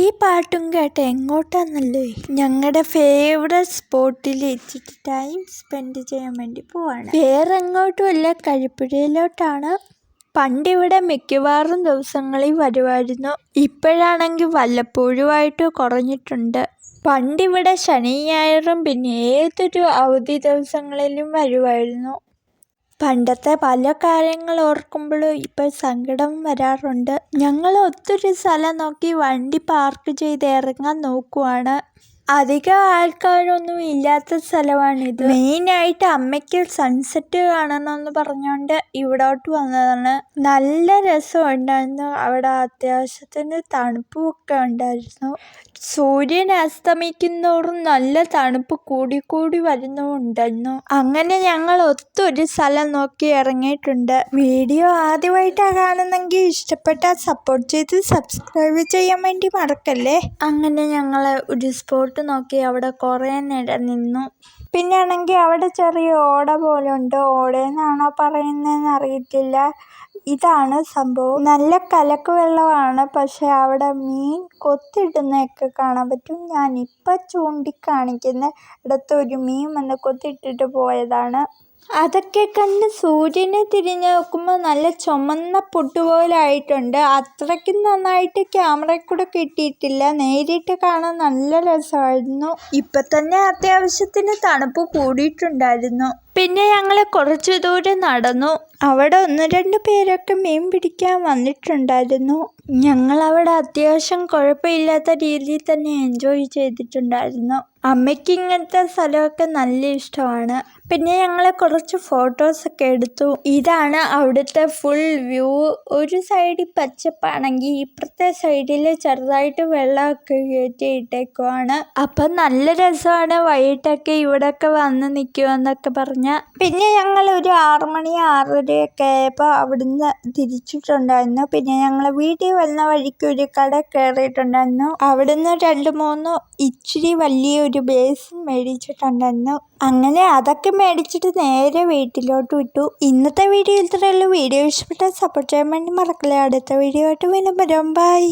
ഈ പാട്ടും കേട്ട് എങ്ങോട്ടാന്നല്ലേ? ഞങ്ങളുടെ ഫേവറേറ്റ് സ്പോട്ടിൽ എത്തിയിട്ട് ടൈം സ്പെൻഡ് ചെയ്യാൻ വേണ്ടി പോവാണ്. വേറെ എങ്ങോട്ടുമല്ല, കഴിപ്പുഴയിലോട്ടാണ്. പണ്ടിവിടെ മിക്കവാറും ദിവസങ്ങളിൽ വരുമായിരുന്നു. ഇപ്പോഴാണെങ്കിൽ വല്ലപ്പോഴുമായിട്ട് കുറഞ്ഞിട്ടുണ്ട്. പണ്ടിവിടെ ശനി ഞായറും പിന്നെ ഏതൊരു അവധി ദിവസങ്ങളിലും വരുമായിരുന്നു. പണ്ടത്തെ പല കാര്യങ്ങൾ ഓർക്കുമ്പോഴും ഇപ്പോൾ സങ്കടം വരാറുണ്ട്. ഞങ്ങൾ ഒത്തിരി സ്ഥലം നോക്കി വണ്ടി പാർക്ക് ചെയ്ത് ഇറങ്ങാൻ നോക്കുവാണ്. അധികം ആൾക്കാരൊന്നും ഇല്ലാത്ത സ്ഥലമാണിത്. മെയിനായിട്ട് അമ്മയ്ക്ക് സൺസെറ്റ് കാണണമെന്ന് പറഞ്ഞുകൊണ്ട് ഇവിടോട്ട് വന്നതാണ്. നല്ല രസമുണ്ടായിരുന്നു. അവിടെ അത്യാവശ്യത്തിന് തണുപ്പുമൊക്കെ ഉണ്ടായിരുന്നു. സൂര്യൻ അസ്തമിക്കുന്നതോറും നല്ല തണുപ്പ് കൂടി വരുന്നുണ്ടായിരുന്നു. അങ്ങനെ ഞങ്ങൾ ഒത്തിരി സ്ഥലം നോക്കി ഇറങ്ങിയിട്ടുണ്ട്. വീഡിയോ ആദ്യമായിട്ടാണ് കാണുന്നെങ്കിൽ ഇഷ്ടപ്പെട്ടാൽ സപ്പോർട്ട് ചെയ്ത് സബ്സ്ക്രൈബ് ചെയ്യാൻ വേണ്ടി മറക്കല്ലേ. അങ്ങനെ ഞങ്ങൾ ഒരു സ്പോട്ട് നോക്കി അവിടെ കുറേ നേരം നിന്നു. പിന്നെ ആണെങ്കിൽ അവിടെ ചെറിയ ഓട പോലെ ഉണ്ട്. ഓടയെന്നാണോ പറയുന്നതെന്ന് അറിയത്തില്ല. ഇതാണ് സംഭവം. നല്ല കലക്ക് വെള്ളമാണ്. പക്ഷെ അവിടെ മീൻ കൊത്തിയിടുന്നതൊക്കെ കാണാൻ പറ്റും. ഞാനിപ്പോൾ ചൂണ്ടിക്കാണിക്കുന്ന ഇടത്ത് ഒരു മീൻ വന്ന് കൊത്തിയിട്ടിട്ട് പോയതാണ്. അതൊക്കെ കണ്ട് സൂര്യനെ തിരിഞ്ഞ് നോക്കുമ്പോൾ നല്ല ചുമന്ന പുട്ടുപോലെ ആയിട്ടുണ്ട്. അത്രയ്ക്കും നന്നായിട്ട് ക്യാമറയിൽ കൂടെ കിട്ടിയിട്ടില്ല. നേരിട്ട് കാണാൻ നല്ല രസമായിരുന്നു. ഇപ്പം തന്നെ അത്യാവശ്യത്തിന് തണുപ്പ് കൂടിയിട്ടുണ്ടായിരുന്നു. പിന്നെ ഞങ്ങൾ കുറച്ച് ദൂരം നടന്നു. അവിടെ 1-2 പേരൊക്കെ മീൻ പിടിക്കാൻ വന്നിട്ടുണ്ടായിരുന്നു. ഞങ്ങളവിടെ അത്യാവശ്യം കുഴപ്പമില്ലാത്ത രീതിയിൽ തന്നെ എൻജോയ് ചെയ്തിട്ടുണ്ടായിരുന്നു. അമ്മയ്ക്ക് ഇങ്ങനത്തെ സ്ഥലമൊക്കെ നല്ല ഇഷ്ടമാണ്. പിന്നെ ഞങ്ങൾ കുറച്ച് ഫോട്ടോസൊക്കെ എടുത്തു. ഇതാണ് അവിടുത്തെ ഫുൾ വ്യൂ. ഒരു സൈഡിൽ പച്ചപ്പാണെങ്കിൽ ഇപ്പുറത്തെ സൈഡിൽ ചെറുതായിട്ട് വെള്ളമൊക്കെ കയറ്റിയിട്ടേക്കുവാണ്. അപ്പം നല്ല രസമാണ്. വൈകിട്ടൊക്കെ ഇവിടെയൊക്കെ വന്ന് നിൽക്കുമെന്നൊക്കെ പറഞ്ഞ. പിന്നെ ഞങ്ങൾ ഒരു 6 മണി 6:30 ആയപ്പോൾ അവിടുന്ന് തിരിച്ചിട്ടുണ്ടായിരുന്നു. പിന്നെ ഞങ്ങൾ വീട്ടിൽ വന്ന വഴിക്ക് ഒരു കട കയറിയിട്ടുണ്ടായിരുന്നു. അവിടുന്ന് 2-3 ഇച്ചിരി വലിയൊരു ബേസിൻ മേടിച്ചിട്ടുണ്ടായിരുന്നു. അങ്ങനെ അതൊക്കെ മേടിച്ചിട്ട് നേരെ വീട്ടിലോട്ട് വിട്ടു. ഇന്നത്തെ വീഡിയോ ഇത്രയേ ഉള്ളൂ. വീഡിയോ ഇഷ്ടപ്പെട്ടാൽ സപ്പോർട്ട് ചെയ്യാൻ വേണ്ടി മറക്കില്ല. അടുത്ത വീഡിയോ ആയിട്ട് വീണ്ടും വരാം. ബൈ.